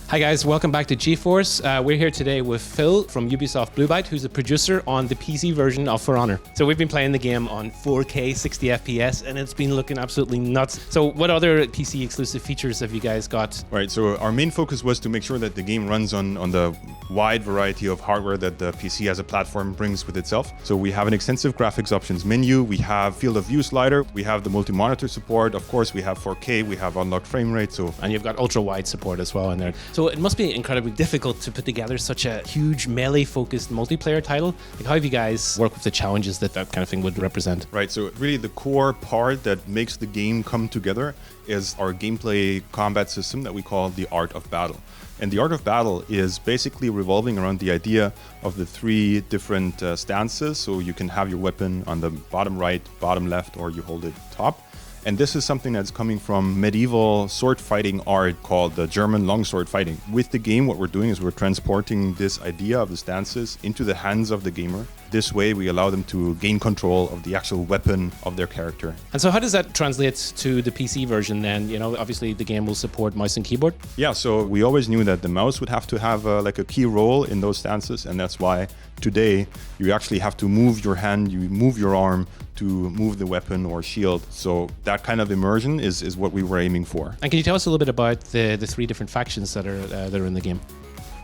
Hi guys, welcome back to GeForce. We're here today with Phil from Ubisoft Blue Byte, who's a producer on the PC version of For Honor. So we've been playing the game on 4K 60 FPS and it's been looking absolutely nuts. So what other PC exclusive features have you guys got? Right, so our main focus was to make sure that the game runs on the wide variety of hardware that the PC as a platform brings with itself. So we have an extensive graphics options menu, we have field of view slider, we have the multi-monitor support, of course we have 4K, we have unlocked frame rate. And you've got ultra-wide support as well in there. So it must be incredibly difficult to put together such a huge melee-focused multiplayer title. Like, how have you guys worked with the challenges that kind of thing would represent? Right, so really the core part that makes the game come together is our gameplay combat system that we call the Art of Battle. And the Art of Battle is basically revolving around the idea of the three different stances. So you can have your weapon on the bottom right, bottom left, or you hold it top. And this is something that's coming from medieval sword fighting art called the German longsword fighting. With the game, what we're doing is we're transporting this idea of the stances into the hands of the gamer. This way, we allow them to gain control of the actual weapon of their character. And so how does that translate to the PC version then? You know, obviously the game will support mouse and keyboard. Yeah, so we always knew that the mouse would have to have like a key role in those stances. And that's why today you actually have to move your hand, you move your arm to move the weapon or shield. So that kind of immersion is what we were aiming for. And can you tell us a little bit about the three different factions that are in the game?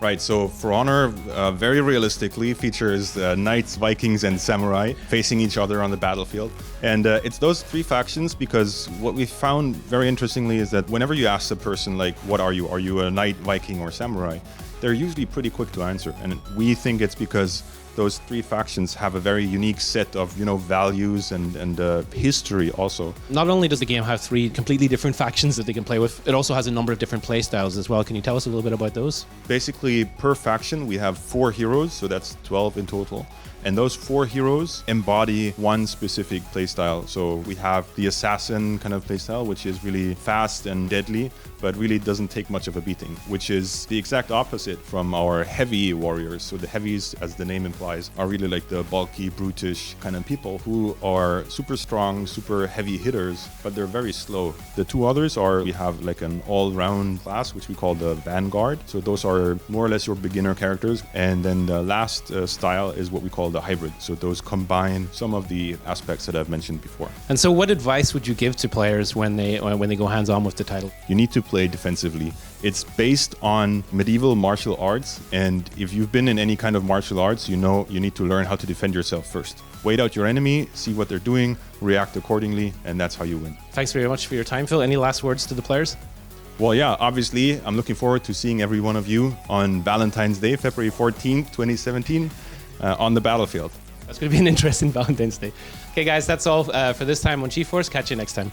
Right, so For Honor very realistically features knights, Vikings, and samurai facing each other on the battlefield. And it's those three factions because what we found very interestingly is that whenever you ask a person, like, what are you? Are you a knight, Viking, or samurai? They're usually pretty quick to answer. And we think it's because those three factions have a very unique set of, values and history also. Not only does the game have three completely different factions that they can play with, it also has a number of different play styles as well. Can you tell us a little bit about those? Basically, per faction, we have 4 heroes, so that's 12 in total. And those 4 heroes embody one specific playstyle. So we have the assassin kind of playstyle, which is really fast and deadly, but really doesn't take much of a beating, which is the exact opposite from our heavy warriors. So the heavies, as the name implies, are really like the bulky, brutish kind of people who are super strong, super heavy hitters, but they're very slow. The 2 others are, we have like an all-round class, which we call the Vanguard. So those are more or less your beginner characters. And then the last style is what we call the hybrid. So those combine some of the aspects that I've mentioned before. And so what advice would you give to players when they go hands-on with the title? You need to play defensively. It's based on medieval martial arts, and if you've been in any kind of martial arts, you know you need to learn how to defend yourself first. Wait out your enemy, see what they're doing, react accordingly, and that's how you win. Thanks very much for your time, Phil. Any last words to the players? Well, yeah, obviously, I'm looking forward to seeing every one of you on Valentine's Day, February 14th, 2017, on the battlefield. That's going to be an interesting Valentine's Day. Okay, guys, that's all for this time on GeForce. Catch you next time.